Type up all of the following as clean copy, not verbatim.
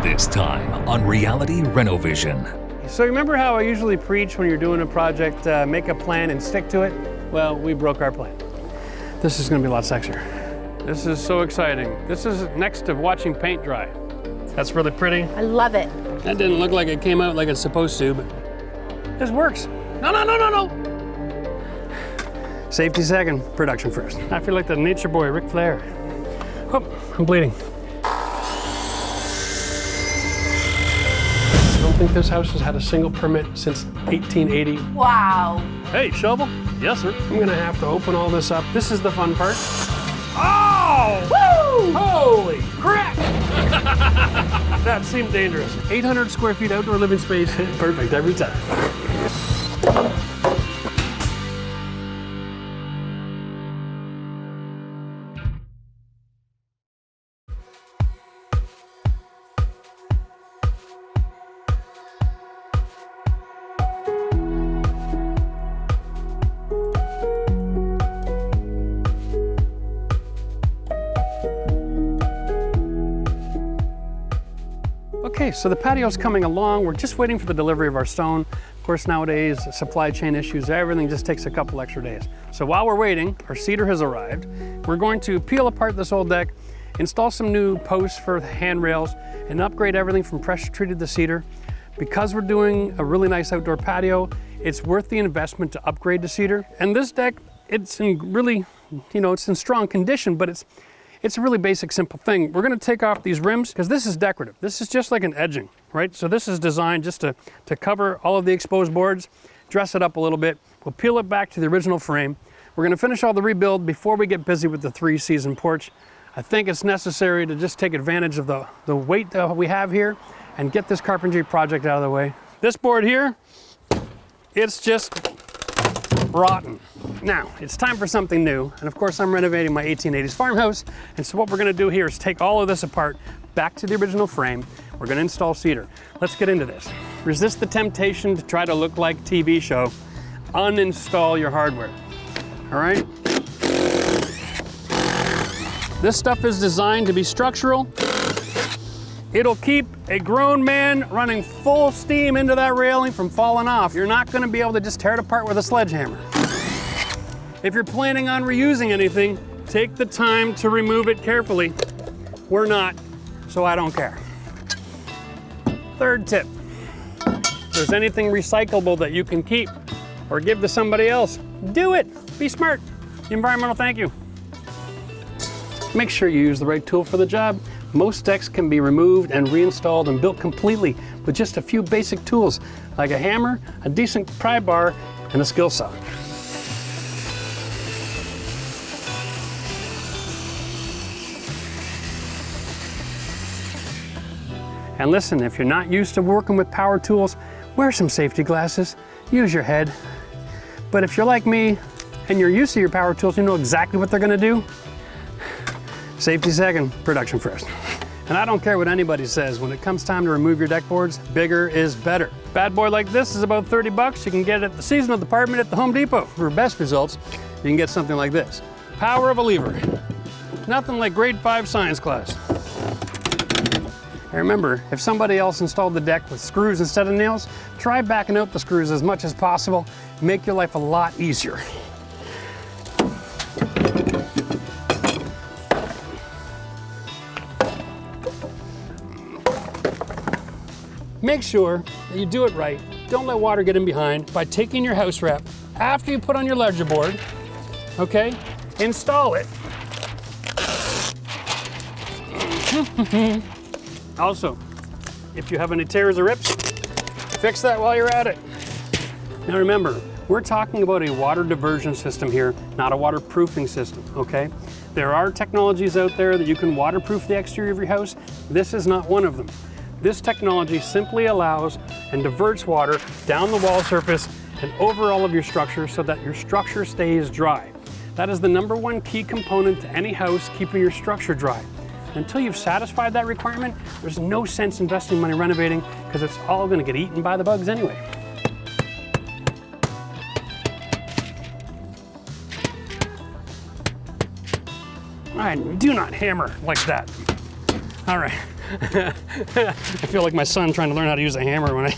This time on Reality Renovision. So remember how I usually preach when you're doing a project, make a plan and stick to it? Well, we broke our plan. This is gonna be a lot sexier. This is so exciting. This is next to watching paint dry. That's really pretty. I love it. That didn't look like it came out like it's supposed to, but this works. No. Safety second, production first. I feel like the nature boy, Ric Flair. Oh, I'm bleeding. I don't think this house has had a single permit since 1880. Wow. Hey, shovel? Yes, sir. I'm gonna have to open all this up. This is the fun part. Oh! Woo! Holy crap! That seemed dangerous. 800 square feet outdoor living space. Perfect every time. Okay, so the patio's coming along. We're just waiting for the delivery of our stone. Of course, nowadays, supply chain issues, everything just takes a couple extra days. So while we're waiting, our cedar has arrived. We're going to peel apart this old deck, install some new posts for the handrails, and upgrade everything from pressure treated to cedar. Because we're doing a really nice outdoor patio, it's worth the investment to upgrade to cedar. And this deck, it's in really, it's in strong condition, but it's a really basic, simple thing. We're gonna take off these rims because this is decorative. This is just like an edging, right? So this is designed just to cover all of the exposed boards, dress it up a little bit. We'll peel it back to the original frame. We're gonna finish all the rebuild before we get busy with the 3-season porch. I think it's necessary to just take advantage of the weight that we have here and get this carpentry project out of the way. This board here, it's just rotten. Now, it's time for something new, and of course I'm renovating my 1880s farmhouse, and so what we're gonna do here is take all of this apart, back to the original frame. We're gonna install cedar. Let's get into this. Resist the temptation to try to look like TV show. Uninstall your hardware, all right? This stuff is designed to be structural. It'll keep a grown man running full steam into that railing from falling off. You're not gonna be able to just tear it apart with a sledgehammer. If you're planning on reusing anything, take the time to remove it carefully. We're not, so I don't care. Third tip, if there's anything recyclable that you can keep or give to somebody else, do it. Be smart. Environmental thank you. Make sure you use the right tool for the job. Most decks can be removed and reinstalled and built completely with just a few basic tools, like a hammer, a decent pry bar, and a skill saw. And listen, if you're not used to working with power tools, wear some safety glasses, use your head. But if you're like me and you're used to your power tools, you know exactly what they're gonna do. Safety second, production first. And I don't care what anybody says, when it comes time to remove your deck boards, bigger is better. Bad boy like this is about 30 bucks. You can get it at the seasonal department at the Home Depot. For best results, you can get something like this. Power of a lever. Nothing like grade 5 science class. And remember, if somebody else installed the deck with screws instead of nails, try backing out the screws as much as possible. Make your life a lot easier. Make sure that you do it right. Don't let water get in behind by taking your house wrap after you put on your ledger board, okay? Install it. Also, if you have any tears or rips, fix that while you're at it. Now remember, we're talking about a water diversion system here, not a waterproofing system, okay? There are technologies out there that you can waterproof the exterior of your house. This is not one of them. This technology simply allows and diverts water down the wall surface and over all of your structure so that your structure stays dry. That is the #1 key component to any house keeping your structure dry. Until you've satisfied that requirement, there's no sense investing money renovating because it's all gonna get eaten by the bugs anyway. All right, do not hammer like that. All right. I feel like my son trying to learn how to use a hammer when I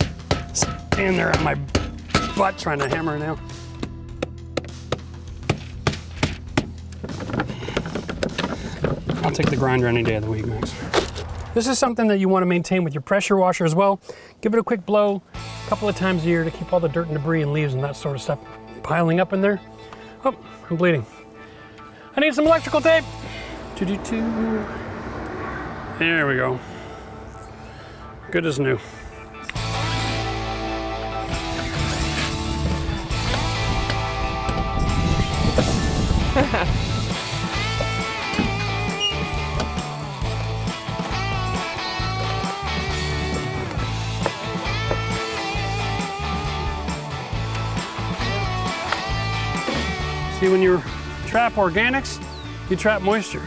stand there on my butt trying to hammer a nail. I'll take the grinder any day of the week, Max. This is something that you want to maintain with your pressure washer as well. Give it a quick blow a couple of times a year to keep all the dirt and debris and leaves and that sort of stuff piling up in there. Oh, I'm bleeding. I need some electrical tape. There we go. Good as new. See, when you trap organics, you trap moisture.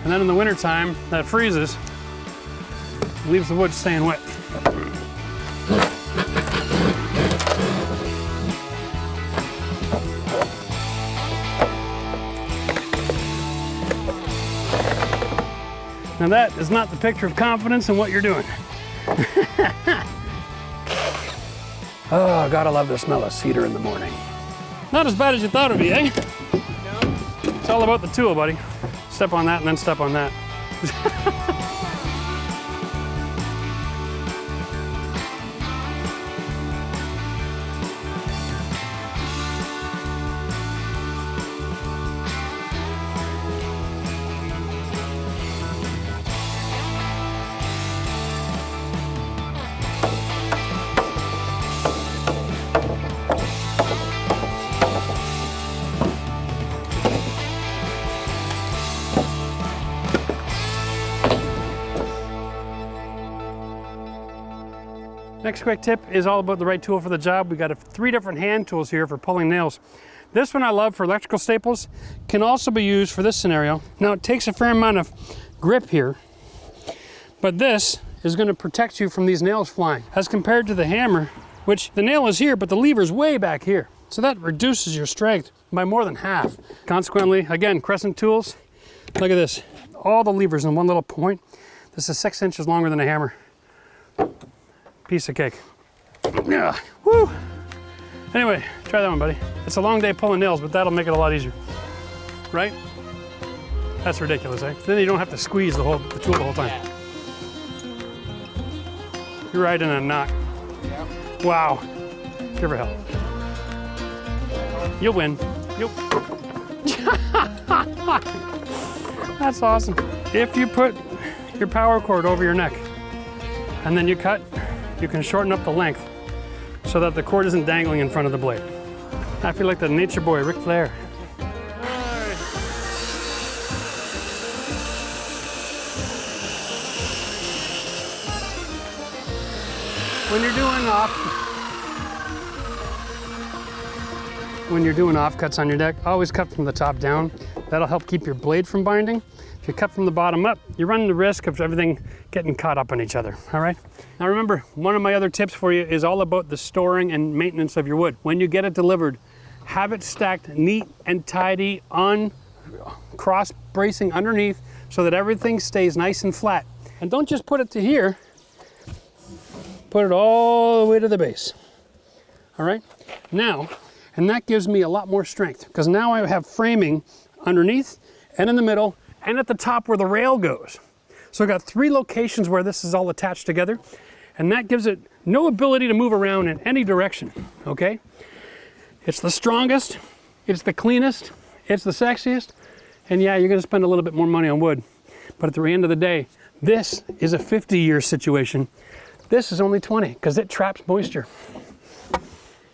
And then in the wintertime, that freezes, leaves the wood staying wet. Now that is not the picture of confidence in what you're doing. Oh, gotta love the smell of cedar in the morning. Not as bad as you thought it'd be, eh? No. It's all about the tool, buddy. Step on that and then step on that. Next quick tip is all about the right tool for the job. We got 3 different hand tools here for pulling nails. This one I love for electrical staples, can also be used for this scenario. Now it takes a fair amount of grip here, but this is going to protect you from these nails flying as compared to the hammer, which the nail is here, but the lever is way back here. So that reduces your strength by more than half. Consequently, again, Crescent tools, look at this. All the levers in one little point. This is 6 inches longer than a hammer. Piece of cake. Yeah, woo! Anyway, try that one, buddy. It's a long day pulling nails, but that'll make it a lot easier. Right? That's ridiculous, eh? Then you don't have to squeeze the tool the whole time. Yeah. You're right in a knot. Yeah. Wow. Give her hell. You'll win. That's awesome. If you put your power cord over your neck and then you cut, you can shorten up the length so that the cord isn't dangling in front of the blade. I feel like the nature boy, Ric Flair. When you're doing offcuts on your deck, always cut from the top down. That'll help keep your blade from binding. If you cut from the bottom up, you're running the risk of everything getting caught up on each other, all right? Now remember, one of my other tips for you is all about the storing and maintenance of your wood. When you get it delivered, have it stacked neat and tidy on cross bracing underneath so that everything stays nice and flat. And don't just put it to here, put it all the way to the base, all right? Now, and that gives me a lot more strength because now I have framing underneath and in the middle and at the top where the rail goes. So I've got 3 locations where this is all attached together, and that gives it no ability to move around in any direction, okay? It's the strongest, it's the cleanest, it's the sexiest, and yeah, you're gonna spend a little bit more money on wood, but at the end of the day, this is a 50-year situation. This is only 20, because it traps moisture.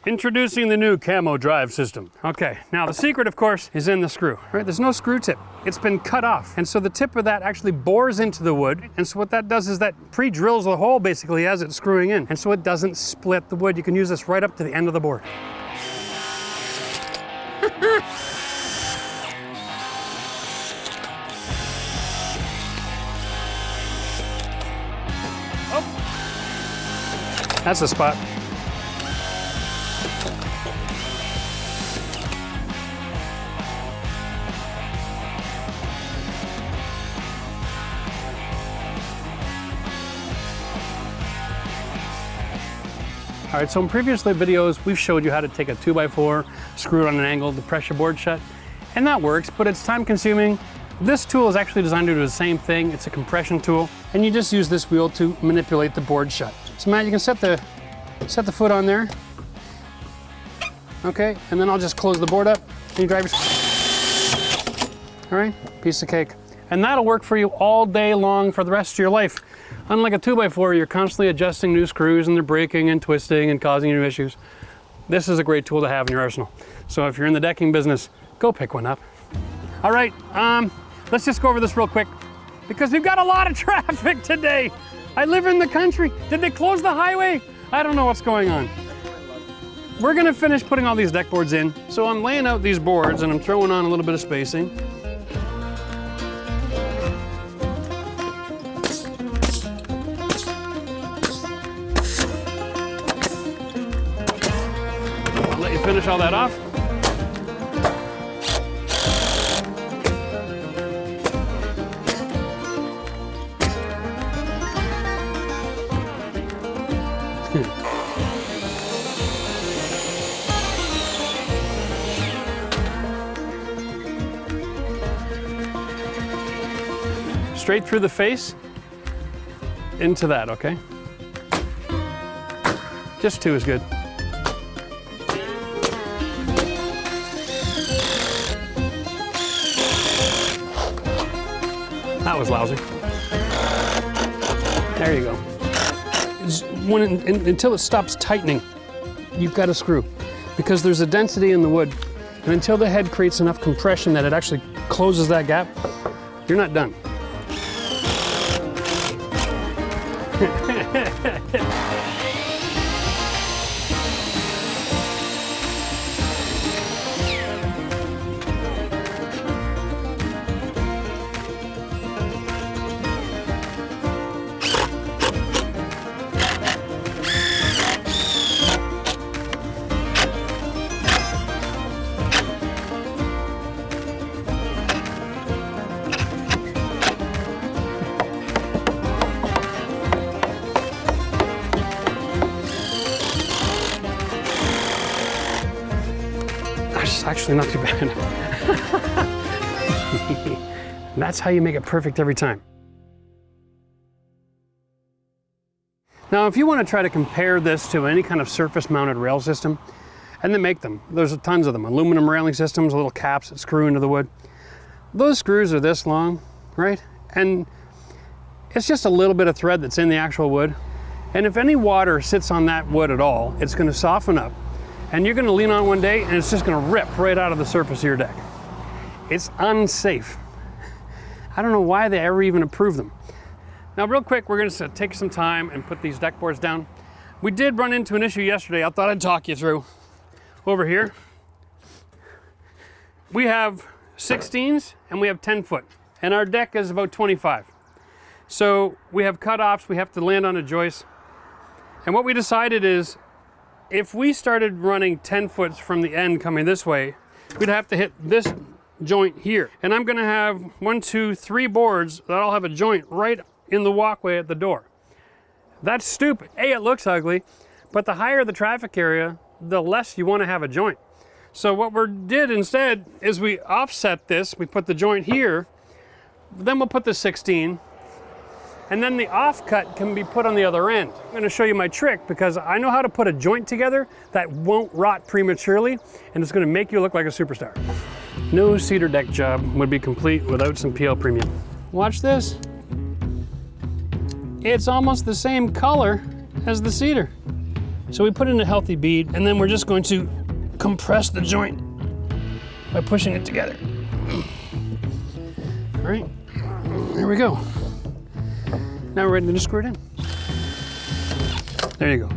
Introducing the new camo drive system. Okay, now the secret, of course, is in the screw, right? There's no screw tip. It's been cut off. And so the tip of that actually bores into the wood. And so what that does is that pre-drills the hole basically as it's screwing in. And so it doesn't split the wood. You can use this right up to the end of the board. Oh, that's the spot. All right, so in previous videos, we've showed you how to take a 2x4, screw it on an angle to press your board shut, and that works, but it's time consuming. This tool is actually designed to do the same thing. It's a compression tool, and you just use this wheel to manipulate the board shut. So Matt, you can set the foot on there. Okay, and then I'll just close the board up, and you drive your... All right, piece of cake. And that'll work for you all day long for the rest of your life. Unlike a 2x4, you're constantly adjusting new screws and they're breaking and twisting and causing you issues. This is a great tool to have in your arsenal. So if you're in the decking business, go pick one up. All right, let's just go over this real quick because we've got a lot of traffic today. I live in the country. Did they close the highway? I don't know what's going on. We're gonna finish putting all these deck boards in. So I'm laying out these boards and I'm throwing on a little bit of spacing. I'll let you finish all that off. Straight through the face into that, okay? Just 2 is good. That was lousy. There you go. Until it stops tightening, you've got to screw because there's a density in the wood, and until the head creates enough compression that it actually closes that gap, you're not done. Actually not too bad. That's how you make it perfect every time. Now, if you want to try to compare this to any kind of surface mounted rail system, and they make them, there's tons of them, aluminum railing systems, little caps that screw into the wood. Those screws are this long, right? And it's just a little bit of thread that's in the actual wood. And if any water sits on that wood at all, it's going to soften up. And you're gonna lean on one day and it's just gonna rip right out of the surface of your deck. It's unsafe. I don't know why they ever even approve them. Now real quick, we're gonna take some time and put these deck boards down. We did run into an issue yesterday I thought I'd talk you through. Over here, we have 16s and we have 10 foot. And our deck is about 25. So we have cutoffs, we have to land on a joist. And what we decided is, if we started running 10 foot from the end coming this way, we'd have to hit this joint here. And I'm gonna have 1, 2, 3 boards that all have a joint right in the walkway at the door. That's stupid. A, it looks ugly, but the higher the traffic area, the less you wanna have a joint. So what we did instead is we offset this, we put the joint here, then we'll put the 16, and then the offcut can be put on the other end. I'm gonna show you my trick because I know how to put a joint together that won't rot prematurely, and it's gonna make you look like a superstar. No cedar deck job would be complete without some PL Premium. Watch this. It's almost the same color as the cedar. So we put in a healthy bead, and then we're just going to compress the joint by pushing it together. All right, there we go. Now we're ready to screw it in. There you go.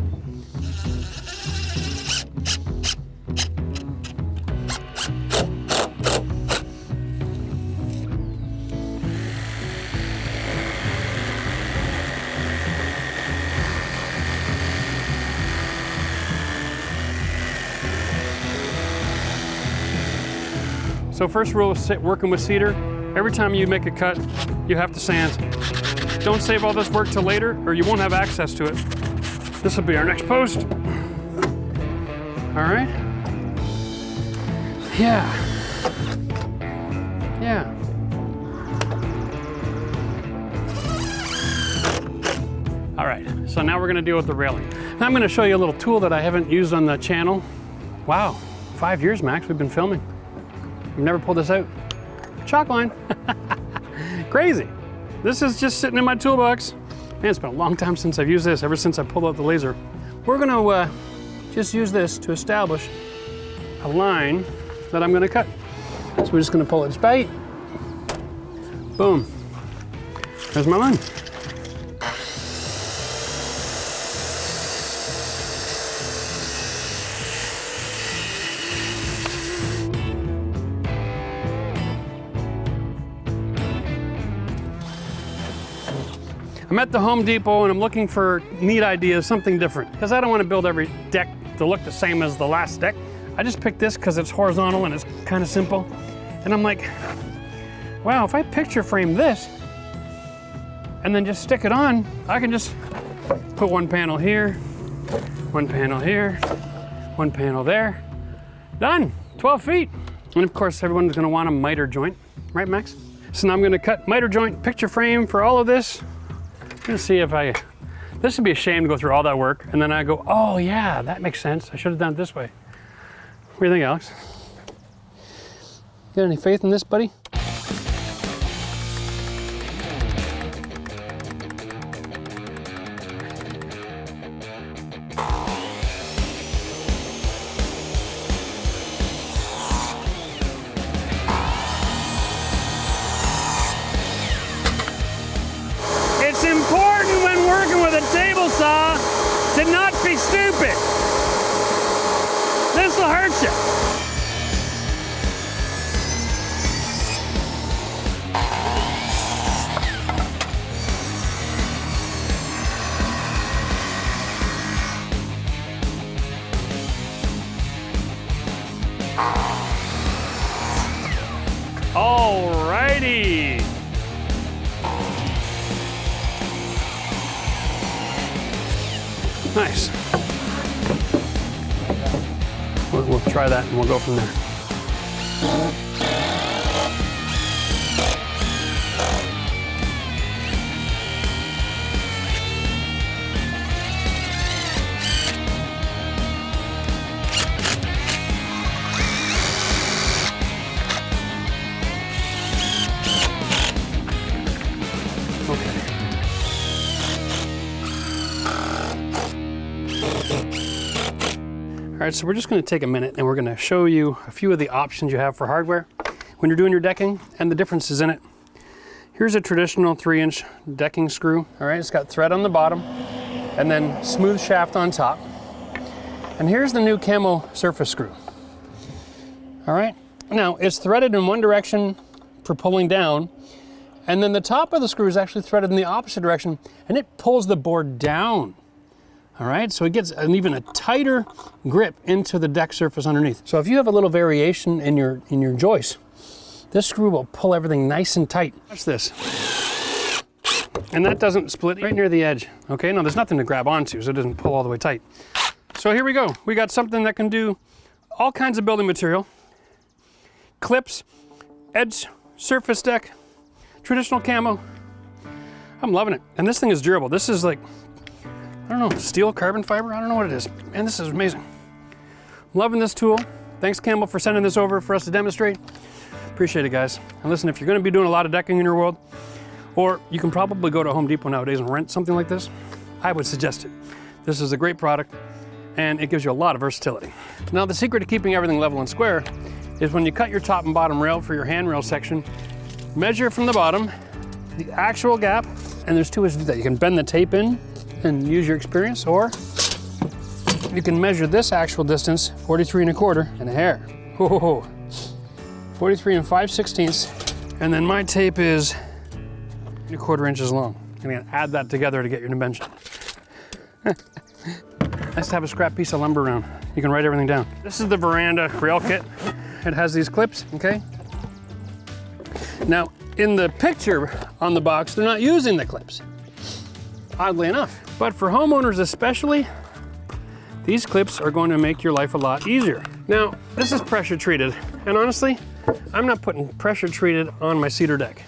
So first rule of working with cedar, every time you make a cut, you have to sand. Don't save all this work till later or you won't have access to it. This will be our next post. all right? Yeah. Yeah. All right, so now we're gonna deal with the railing. Now I'm gonna show you a little tool that I haven't used on the channel. Wow, 5 years, Max, we've been filming. We've never pulled this out. Chalk line. Crazy. This is just sitting in my toolbox. Man, it's been a long time since I've used this, ever since I pulled out the laser. We're gonna just use this to establish a line that I'm gonna cut. So we're just gonna pull it tight. Boom. There's my line. I'm at the Home Depot and I'm looking for neat ideas, something different, because I don't want to build every deck to look the same as the last deck. I just picked this because it's horizontal and it's kind of simple. And I'm like, wow, if I picture frame this and then just stick it on, I can just put one panel here, one panel here, one panel there. Done, 12 feet. And of course, everyone's gonna want a miter joint, right, Max? So now I'm gonna cut miter joint picture frame for all of this. I'm gonna see if this would be a shame to go through all that work and then I go, oh yeah, that makes sense. I should have done it this way. What do you think, Alex? Got any faith in this, buddy? It's important when working with a table saw to not be stupid. This will hurt you. Alrighty. Nice. We'll try that and we'll go from there. All right, so we're just gonna take a minute and we're gonna show you a few of the options you have for hardware when you're doing your decking and the differences in it. Here's a traditional 3-inch decking screw. All right, it's got thread on the bottom and then smooth shaft on top. And here's the new camo surface screw. All right, now it's threaded in one direction for pulling down, and then the top of the screw is actually threaded in the opposite direction and it pulls the board down. All right, so it gets even a tighter grip into the deck surface underneath. So if you have a little variation in your joist, this screw will pull everything nice and tight. Watch this. And that doesn't split right near the edge. Okay, now there's nothing to grab onto, so it doesn't pull all the way tight. So here we go. We got something that can do all kinds of building material. Clips, edge, surface deck, traditional camo. I'm loving it. And this thing is durable. This is like, I don't know, steel, carbon fiber? I don't know what it is. Man, this is amazing. Loving this tool. Thanks, Campbell, for sending this over for us to demonstrate. Appreciate it, guys. And listen, if you're gonna be doing a lot of decking in your world, or you can probably go to Home Depot nowadays and rent something like this, I would suggest it. This is a great product, and it gives you a lot of versatility. Now, the secret to keeping everything level and square is when you cut your top and bottom rail for your handrail section, measure from the bottom, the actual gap, and there's two ways to do that. You can bend the tape in and use your experience, or you can measure this actual distance, 43 1/4 and a hair. Whoa, 43 5/16, and then my tape is 1/4 inches long. I'm gonna add that together to get your dimension. Nice to have a scrap piece of lumber around. You can write everything down. This is the veranda rail kit. It has these clips, okay? Now, in the picture on the box, they're not using the clips, oddly enough. But for homeowners especially, These clips are going to make your life a lot easier. Now, this is pressure treated, and honestly, I'm not putting pressure treated on my cedar deck.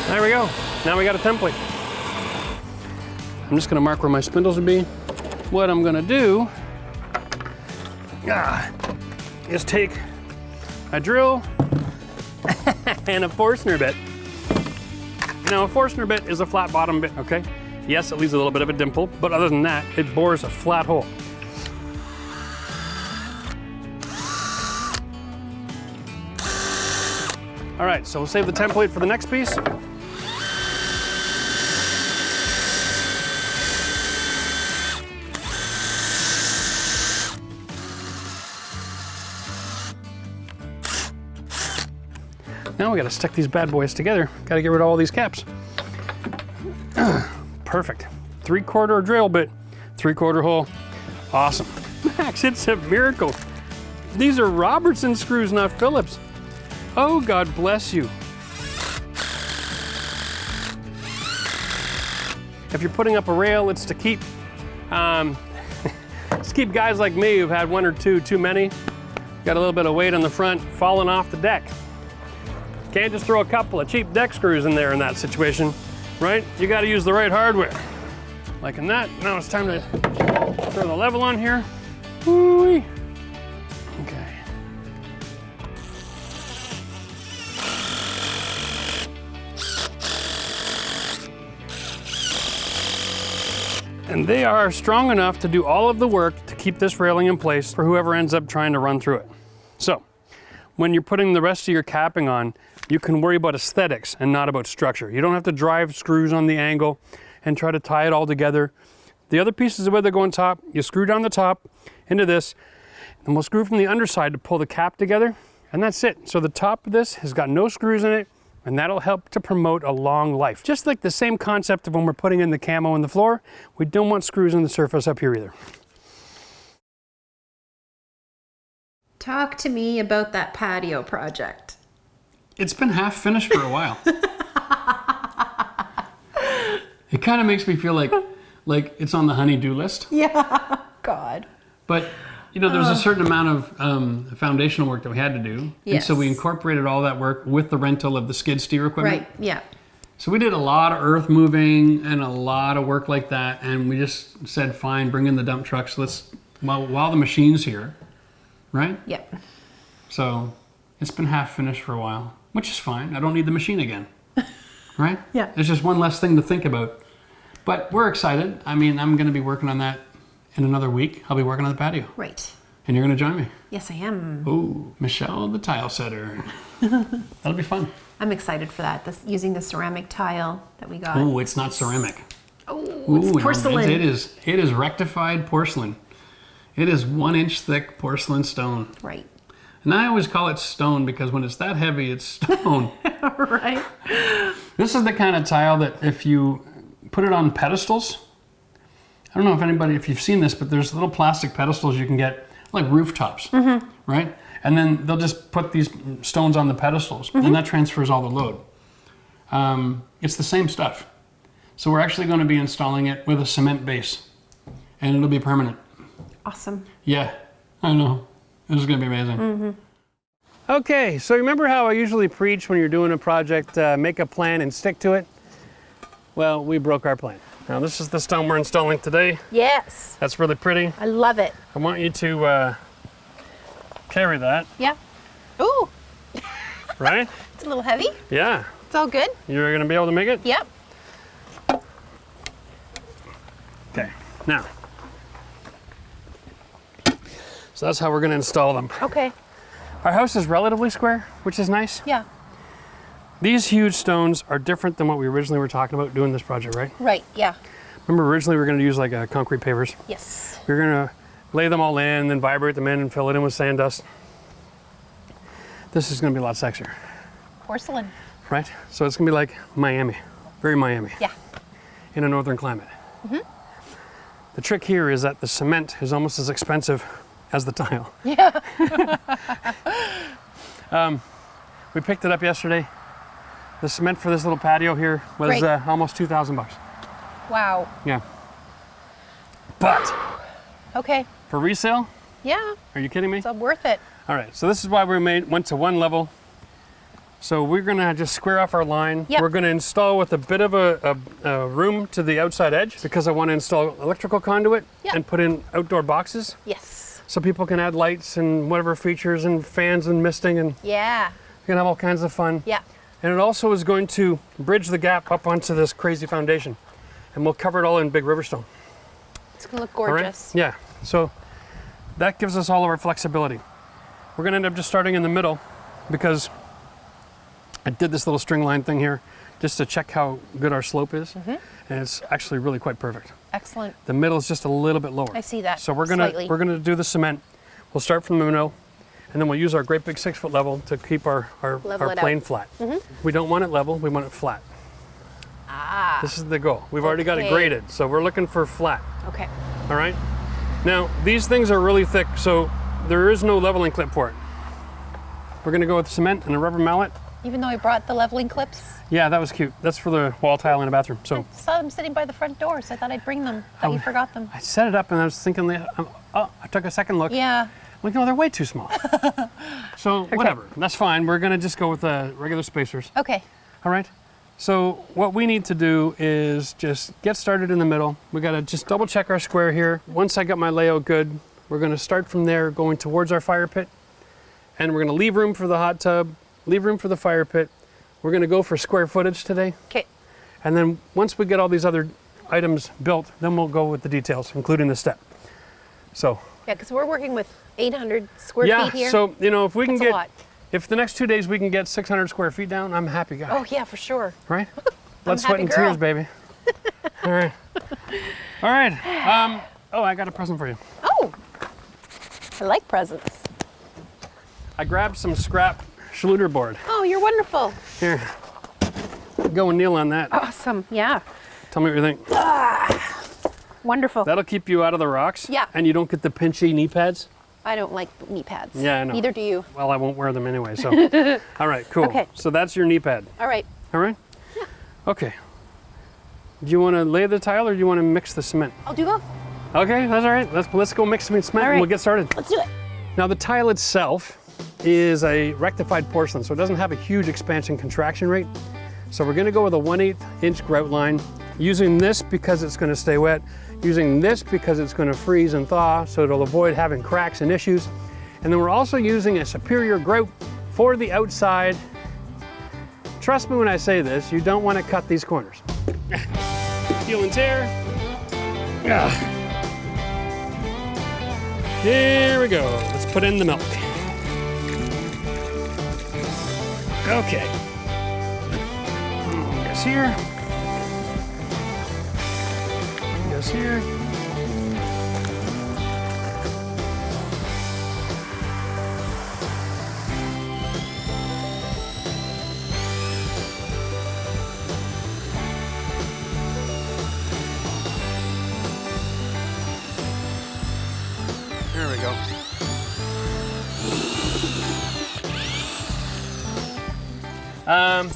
There we go. Now we got a template. I'm just gonna mark where my spindles would be. What I'm gonna do is take a drill and a Forstner bit. Now a Forstner bit is a flat bottom bit, okay? Yes, it leaves a little bit of a dimple, but other than that, it bores a flat hole. All right, so we'll save the template for the next piece. Now we gotta stick these bad boys together. Gotta get rid of all these caps. Perfect. 3/4 drill bit, 3/4 hole. Awesome. Max, it's a miracle. These are Robertson screws, not Phillips. Oh, God bless you. If you're putting up a rail, it's to keep, it's to keep guys like me who've had one or two too many, got a little bit of weight on the front, falling off the deck. Can't just throw a couple of cheap deck screws in there in that situation, right? You gotta use the right hardware. Like in that, now it's time to throw the level on here. Woo-wee. Okay. And they are strong enough to do all of the work to keep this railing in place for whoever ends up trying to run through it. So, when you're putting the rest of your capping on, you can worry about aesthetics and not about structure. You don't have to drive screws on the angle and try to tie it all together. The other pieces of wood that go on top, you screw down the top into this, and we'll screw from the underside to pull the cap together, and that's it. So the top of this has got no screws in it, and that'll help to promote a long life. Just like the same concept of when we're putting in the camo in the floor, we don't want screws in the surface up here either. Talk to me about that patio project. It's been half finished for a while. It kind of makes me feel like it's on the honey-do list. Yeah, God. But, you know, there's a certain amount of foundational work that we had to do. Yes. And so we incorporated all that work with the rental of the skid steer equipment. Right, yeah. So we did a lot of earth moving and a lot of work like that. And we just said, fine, bring in the dump trucks. Let's, while the machine's here, right? Yep. So it's been half finished for a while, which is fine. I don't need the machine again, right? Yeah. It's just one less thing to think about. But we're excited. I mean, I'm going to be working on that in another week. I'll be working on the patio. Right. And you're going to join me. Yes, I am. Ooh, Michelle the tile setter. That'll be fun. I'm excited for that. Using the ceramic tile that we got. Oh, it's not ceramic. Oh, Ooh, it's porcelain. No, it is rectified porcelain. It is 1 inch thick porcelain stone. Right. And I always call it stone because when it's that heavy, it's stone. Right. This is the kind of tile that if you put it on pedestals, I don't know if you've seen this, but there's little plastic pedestals you can get, like rooftops, right? And then they'll just put these stones on the pedestals, and that transfers all the load. It's the same stuff. So we're actually going to be installing it with a cement base, and it'll be permanent. Awesome. Yeah, I know. This is going to be amazing. Okay, so remember how I usually preach when you're doing a project, make a plan and stick to it? Well, we broke our plan. Now this is the stone we're installing today. Yes. That's really pretty. I love it. I want you to carry that. Yeah. Ooh. Right? It's a little heavy. Yeah. It's all good. You're going to be able to make it? Yep. Okay, now. So that's how we're going to install them. Okay. Our house is relatively square, which is nice. Yeah. These huge stones are different than what we originally were talking about doing this project, right? Right, yeah. Remember originally we were going to use like concrete pavers? Yes. We were going to lay them all in and then vibrate them in and fill it in with sand dust. This is going to be a lot sexier. Porcelain. Right? So it's going to be like Miami, very Miami. Yeah. In a northern climate. The trick here is that the cement is almost as expensive as the tile. Yeah. We picked it up yesterday. The cement for this little patio here was Great. almost $2,000. Wow. Yeah. But Okay. for resale, Yeah, are you kidding me? it's all worth it. All right, so this is why we went to one level. So we're gonna just square off our line. Yep. We're gonna install with a bit of a room to the outside edge because I want to install electrical conduit Yep. and put in outdoor boxes Yes. so people can add lights and whatever features and fans and misting, and Yeah. you can have all kinds of fun. Yeah. And it also is going to bridge the gap up onto this crazy foundation, and we'll cover it all in big riverstone. It's gonna look All right? gorgeous. Yeah, so that gives us all of our flexibility. We're gonna end up just starting in the middle because I did this little string line thing here just to check how good our slope is, and it's actually really quite perfect. Excellent. The middle is just a little bit lower. I see that. So we're slightly. gonna do the cement. We'll start from the middle, and then we'll use our great big 6-foot level to keep our Level it out. plane flat. We don't want it level, we want it flat. Ah. This is the goal. We've already got it Okay. graded, so we're looking for flat. Okay. All right. Now, these things are really thick, so there is no leveling clip for it. We're gonna go with cement and a rubber mallet. Even though I brought the leveling clips, Yeah, that was cute. That's for the wall tile in the bathroom. So I saw them sitting by the front door, so I thought I'd bring them. Thought you forgot them. I set it up and I was thinking, I took a second look. Yeah. Like, no, they're way too small. So whatever, that's fine. We're gonna just go with the regular spacers. Okay. All right. So what we need to do is just get started in the middle. We gotta just double check our square here. Once I got my layout good, we're gonna start from there going towards our fire pit. And we're gonna leave room for the hot tub, leave room for the fire pit. We're gonna go for square footage today. Okay. And then once we get all these other items built, then we'll go with the details, including the step. So Yeah, because we're working with 800 square yeah, feet here. so you know, if we can That's a get, lot. if the next 2 days we can get 600 square feet down, I'm a happy guy. Oh yeah, for sure. Right? Blood, a sweat, happy and girl. tears, baby. All right. All right. Oh, I got a present for you. Oh, I like presents. I grabbed some scrap Schluter board. Oh, you're wonderful. Here. Go and kneel on that. Awesome. Yeah. Tell me what you think. Wonderful. That'll keep you out of the rocks. Yeah. And you don't get the pinchy knee pads. I don't like knee pads. Yeah, I know. Neither do you. Well, I won't wear them anyway, so. All right, cool. Okay. So that's your knee pad. All right. All right? Yeah. Okay. Do you want to lay the tile or do you want to mix the cement? I'll do both. Okay, that's all right. Let's go mix some cement All and right. we'll get started. Let's do it. Now the tile itself is a rectified porcelain, so it doesn't have a huge expansion contraction rate. So we're gonna go with a 1/8 inch grout line, using this because it's gonna stay wet, using this because it's gonna freeze and thaw, so it'll avoid having cracks and issues. And then we're also using a superior grout for the outside. Trust me when I say this, you don't wanna cut these corners. Peel and tear. Yeah. Here we go. Let's put in the milk. Okay. Guess here. Guess here. There we go.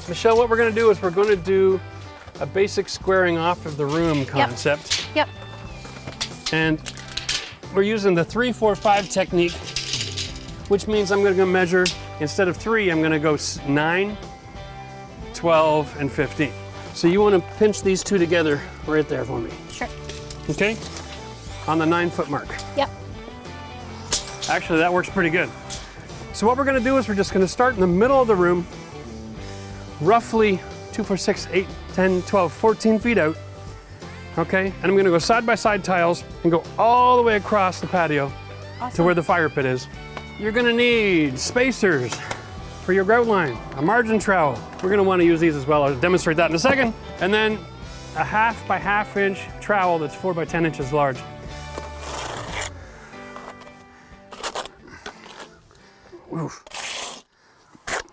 Michelle, what we're going to do is we're going to do a basic squaring off of the room concept. Yep. And we're using the 3-4-5 technique, which means I'm going to go measure, instead of 3, I'm going to go 9, 12, and 15. So you want to pinch these two together right there for me. Sure. Okay? On the 9-foot mark. Yep. Actually, that works pretty good. So what we're gonna do is we're just gonna start in the middle of the room, roughly 2, 4, 6, 8, 10, 12, 14 feet out. Okay, and I'm gonna go side by side tiles and go all the way across the patio to where the fire pit is. You're gonna need spacers for your grout line, a margin trowel. We're gonna wanna use these as well. I'll demonstrate that in a second. And then a 1/2 by 1/2 inch trowel that's 4 by 10 inches large. Oof.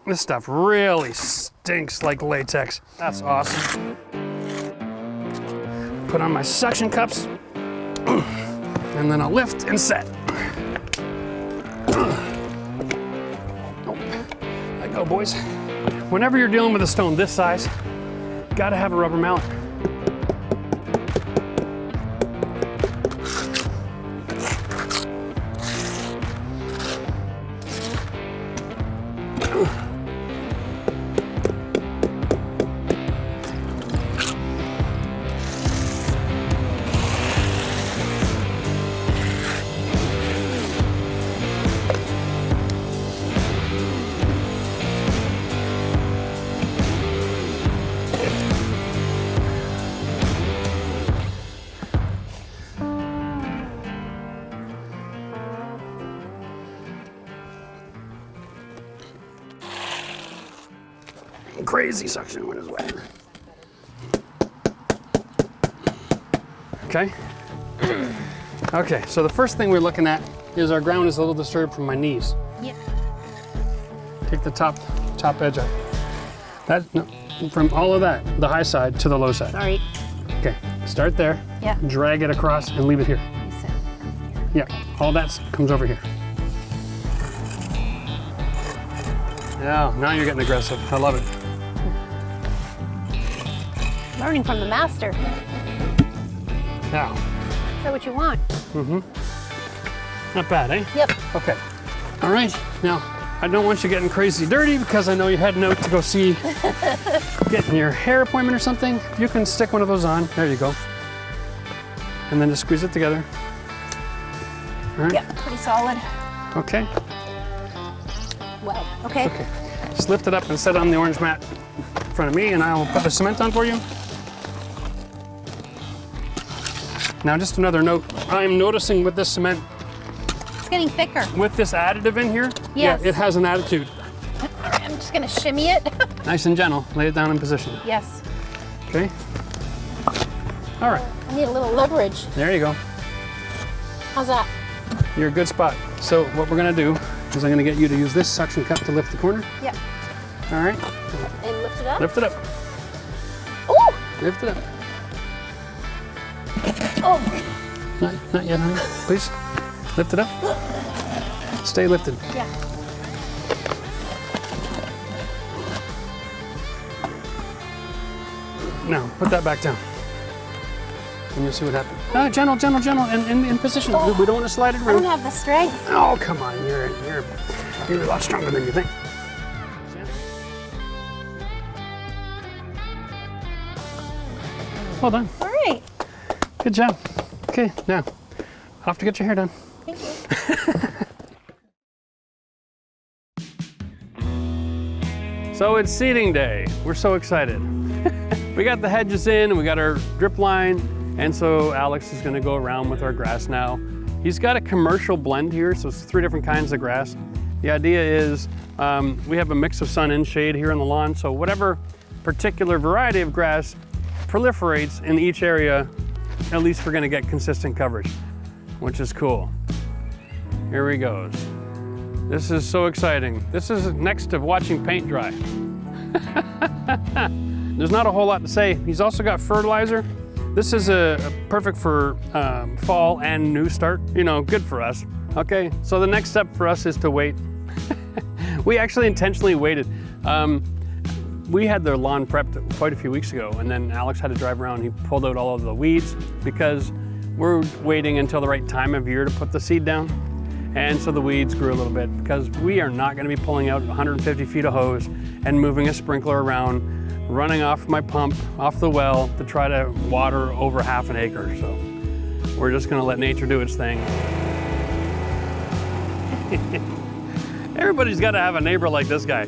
This stuff really stinks like latex. That's awesome. Put on my suction cups, and then I'll lift and set. Oh, let go, boys. Whenever you're dealing with a stone this size, gotta have a rubber mallet. Crazy suction when it's wet. Okay. Okay, so the first thing we're looking at is our ground is a little disturbed from my knees. Yep. Take the top edge out. That, no, from all of that, the high side to the low side. Sorry. Okay, start there. Yeah. Drag it across and leave it here. You said here. Yeah, all that comes over here. Yeah, now you're getting aggressive. I love it. Learning from the master. Now. Is that what you want? Mm-hmm. Not bad, eh? Yep. Okay. All right. Now, I don't want you getting crazy dirty because I know you're heading out to go see, getting your hair appointment or something. You can stick one of those on. There you go. And then just squeeze it together. All right. Yep, pretty solid. Okay. Well, okay. Okay. Just lift it up and set it on the orange mat in front of me, and I'll put the cement on for you. Now, just another note. I'm noticing with this cement, It's getting thicker. with this additive in here, Yes. yeah, it has an attitude. All right, I'm just gonna shimmy it. Nice and gentle. Lay it down in position. Yes. Okay. All right. I need a little leverage. There you go. How's that? You're a good spot. So what we're gonna do is I'm gonna get you to use this suction cup to lift the corner. Yep. All right. And lift it up. Lift it up. Ooh! Lift it up. Oh! Not yet, honey. Please. Lift it up. Stay lifted. Yeah. Now, put that back down. And you'll see what happens. Gentle, and in position. Oh. We don't want to slide it I don't around. have the strength. Oh, come on. You're a lot stronger than you think. Well done. All right. Good job. Okay, now, off to get your hair done. Thank you. So it's seeding day. We're so excited. We got the hedges in and we got our drip line. And so Alex is gonna go around with our grass now. He's got a commercial blend here, so it's 3 different kinds of grass. The idea is we have a mix of sun and shade here on the lawn, so whatever particular variety of grass proliferates in each area, at least we're gonna get consistent coverage, which is cool. Here he goes. This is so exciting. This is next to watching paint dry. There's not a whole lot to say. He's also got fertilizer. This is a perfect for fall and new start. You know, good for us. Okay, so the next step for us is to wait. We actually intentionally waited. We had the lawn prepped quite a few weeks ago, and then Alex had to drive around. He pulled out all of the weeds because we're waiting until the right time of year to put the seed down. And so the weeds grew a little bit because we are not gonna be pulling out 150 feet of hose and moving a sprinkler around, running off my pump, off the well to try to water over half an acre. So we're just gonna let nature do its thing. Everybody's gotta have a neighbor like this guy.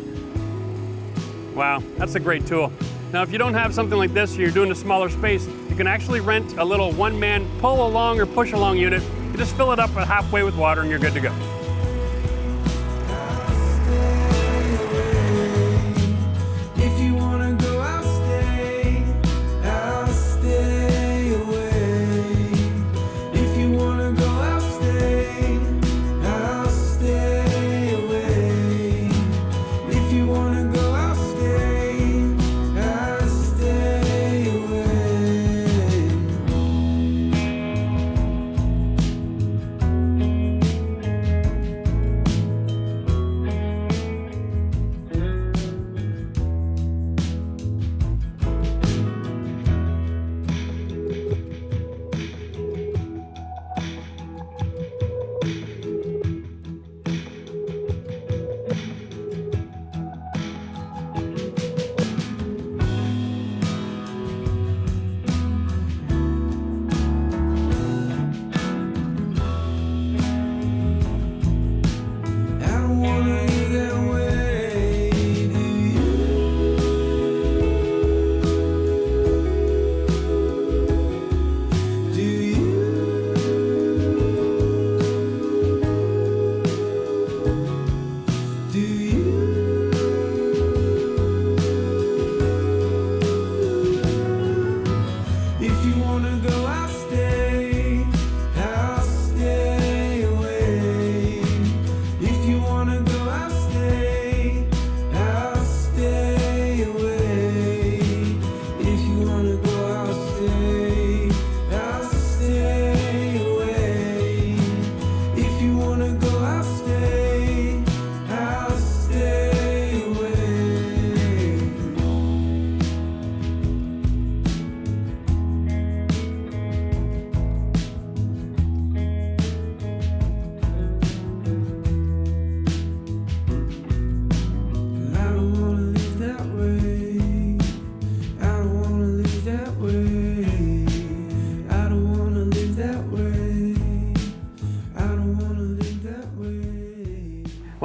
Wow, that's a great tool. Now, if you don't have something like this, you're doing a smaller space, you can actually rent a little one-man pull along or push along unit. You just fill it up halfway with water and you're good to go. If you wanna go, I'll stay. I'll stay away. If you wanna go, I'll stay. I'll stay away. If you wanna go, I'll stay. I'll stay away.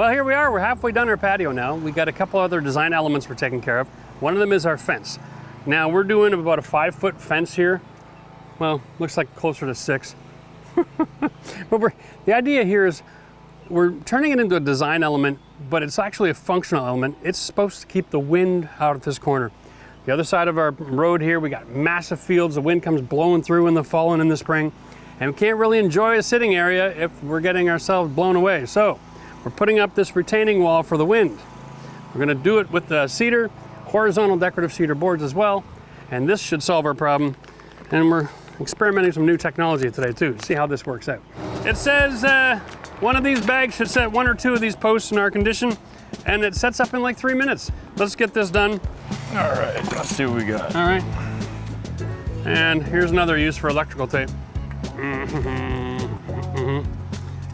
Well, here we are. We're halfway done our patio now. We got a couple other design elements we're taking care of. One of them is our fence. Now we're doing about a 5-foot fence here. Well, looks like closer to 6. But the idea here is we're turning it into a design element, but it's actually a functional element. It's supposed to keep the wind out of this corner. The other side of our road here, we got massive fields. The wind comes blowing through in the fall and in the spring, and we can't really enjoy a sitting area if we're getting ourselves blown away. So we're putting up this retaining wall for the wind. We're gonna do it with the cedar, horizontal decorative cedar boards as well, and this should solve our problem. And we're experimenting some new technology today too, see how this works out. It says one of these bags should set 1 or 2 of these posts in our condition, and it sets up in like 3 minutes. Let's get this done. All right, let's see what we got. All right. And here's another use for electrical tape.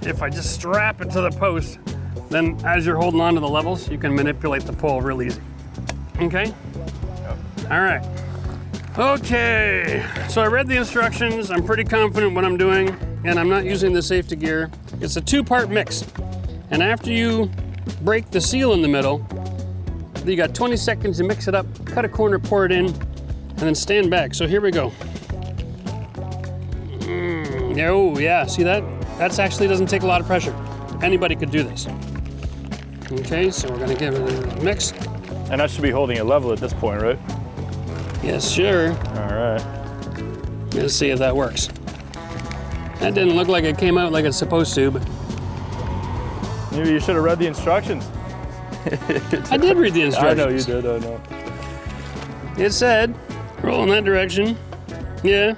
If I just strap it to the post, then as you're holding on to the levels, you can manipulate the pole real easy. Okay? Yep. All right. Okay, so I read the instructions. I'm pretty confident what I'm doing, and I'm not using the safety gear. It's a 2-part mix. And after you break the seal in the middle, you got 20 seconds to mix it up, cut a corner, pour it in, and then stand back. So here we go. Oh yeah, see that? That's actually doesn't take a lot of pressure. Anybody could do this. Okay, so we're gonna give it a mix. And that should be holding it level at this point, right? Yes, sure. All right. Let's see if that works. That didn't look like it came out like it's supposed to, but Maybe you should have read the instructions. I did read the instructions. I know you did, I know. It said, roll in that direction. Yeah.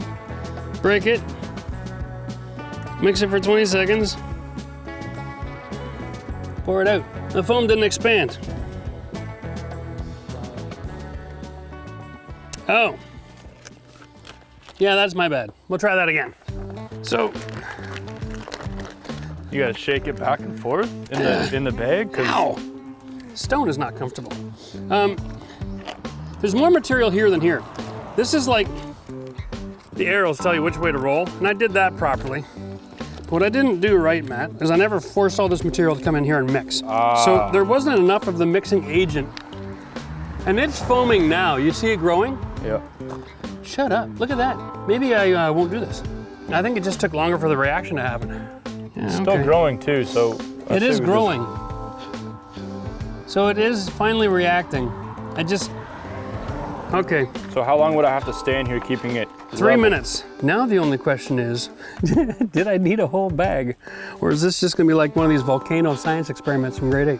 Break it. Mix it for 20 seconds. Pour it out. The foam didn't expand. Oh. Yeah, that's my bad. We'll try that again. So, You gotta shake it back and forth in the bag? ow! Stone is not comfortable. There's more material here than here. This is like, the arrows tell you which way to roll, and I did that properly. But what I didn't do right, Matt, is I never forced all this material to come in here and mix. So there wasn't enough of the mixing agent. And it's foaming now. You see it growing? Yeah. Shut up, look at that. Maybe I won't do this. I think it just took longer for the reaction to happen. Yeah, It's still growing too, so. It is growing. So it is finally reacting. Okay. So how long would I have to stay in here keeping it 3 level? minutes. Now the only question is, did I need a whole bag? Or is this just gonna be like one of these volcano science experiments from grade 8?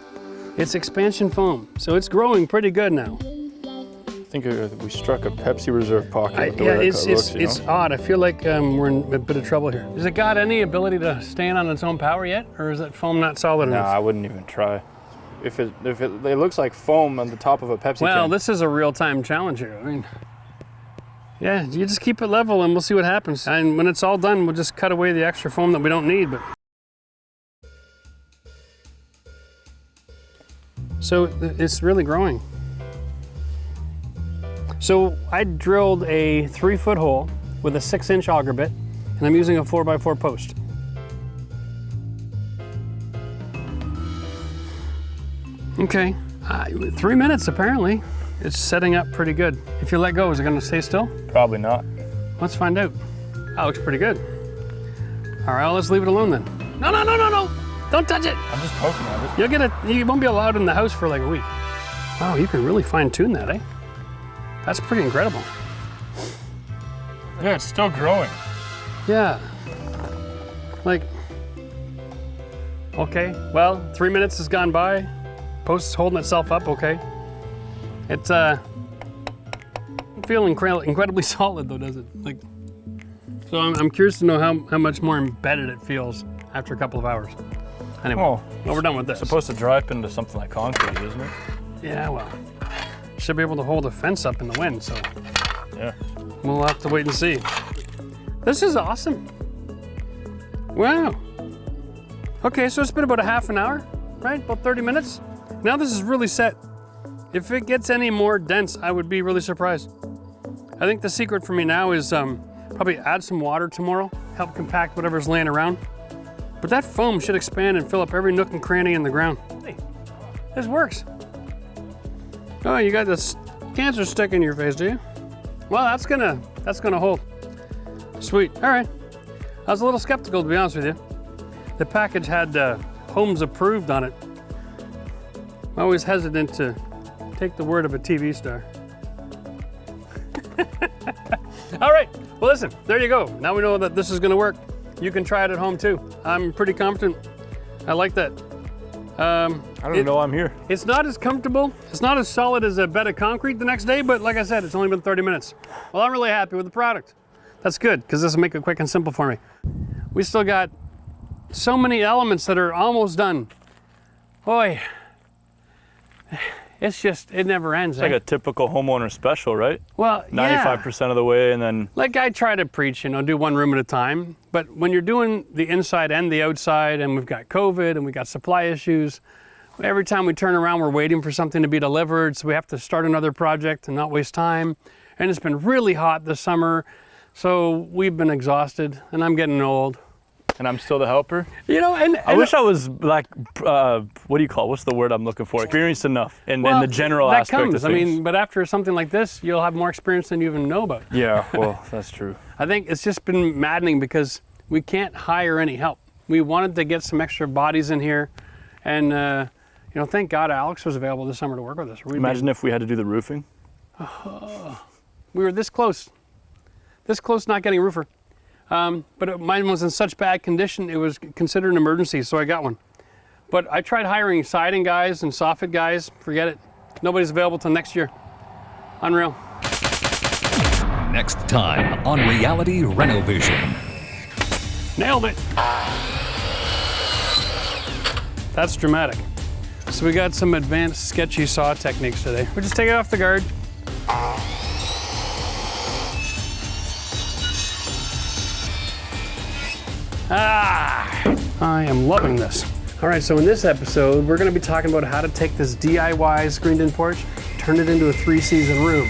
It's expansion foam, so it's growing pretty good now. I think we struck a Pepsi Reserve pocket with the way that looks, it's odd. I feel like we're in a bit of trouble here. Has it got any ability to stand on its own power yet? Or is that foam not solid No, enough? I wouldn't even try. If it looks like foam on the top of a Pepsi Well, can. this is a real-time challenge here. I mean, yeah, you just keep it level and we'll see what happens. And when it's all done, we'll just cut away the extra foam that we don't need. But so it's really growing. So I drilled a 3-foot hole with a 6-inch auger bit, and I'm using a 4x4 post. Okay, 3 minutes apparently. It's setting up pretty good. If you let go, is it gonna stay still? Probably not. Let's find out. That looks pretty good. All right, well, let's leave it alone then. No, no, no, no, no! Don't touch it! I'm just poking at it. You won't be allowed in the house for like a week. Wow, you can really fine tune that, eh? That's pretty incredible. Yeah, it's still growing. Yeah. Like, okay, well, 3 minutes has gone by. Post is holding itself up okay. It's feeling incredibly solid though, does it? Like, so I'm curious to know how much more embedded it feels after a couple of hours. Anyway, well, we're done with this. It's supposed to dry up into something like concrete, isn't it? Yeah, well, should be able to hold a fence up in the wind, so Yeah. we'll have to wait and see. This is awesome. Wow. Okay, so it's been about a half an hour, right? About 30 minutes. Now this is really set. If it gets any more dense, I would be really surprised. I think the secret for me now is probably add some water tomorrow, help compact whatever's laying around. But that foam should expand and fill up every nook and cranny in the ground. This works. Oh, you got this cancer stick in your face, do you? Well, that's gonna hold. Sweet. All right. I was a little skeptical, to be honest with you. The package had Homes Approved on it. I'm always hesitant to take the word of a TV star. All right. Well, listen. There you go. Now we know that this is gonna work. You can try it at home too. I'm pretty confident. I like that. I don't even know I'm here. It's not as comfortable. It's not as solid as a bed of concrete the next day, but like I said, it's only been 30 minutes. Well, I'm really happy with the product. That's good, because this will make it quick and simple for me. We still got so many elements that are almost done. Boy, it's just, it never ends. It's like a typical homeowner special, right? Well, 95% of the way, and then... Like I try to preach, do one room at a time. But when you're doing the inside and the outside, and we've got COVID and we've got supply issues, every time we turn around, we're waiting for something to be delivered. So we have to start another project and not waste time. And it's been really hot this summer. So we've been exhausted, and I'm getting old. And I'm still the helper? And I wish I was like, what do you call it? What's the word I'm looking for? Experienced enough in the general that aspect comes. of things. I mean, but after something like this, you'll have more experience than you even know about. Yeah, well, that's true. I think it's just been maddening because we can't hire any help. We wanted to get some extra bodies in here, and thank God Alex was available this summer to work with us. Imagine if we had to do the roofing. We were this close not getting a roofer. But mine was in such bad condition, it was considered an emergency, so I got one. But I tried hiring siding guys and soffit guys, forget it. Nobody's available till next year. Unreal. Next time on Reality Renovision. Nailed it. That's dramatic. So we got some advanced sketchy saw techniques today. We'll just take it off the guard. I am loving this. All right, so in this episode, we're gonna be talking about how to take this DIY screened-in porch, turn it into a 3-season room.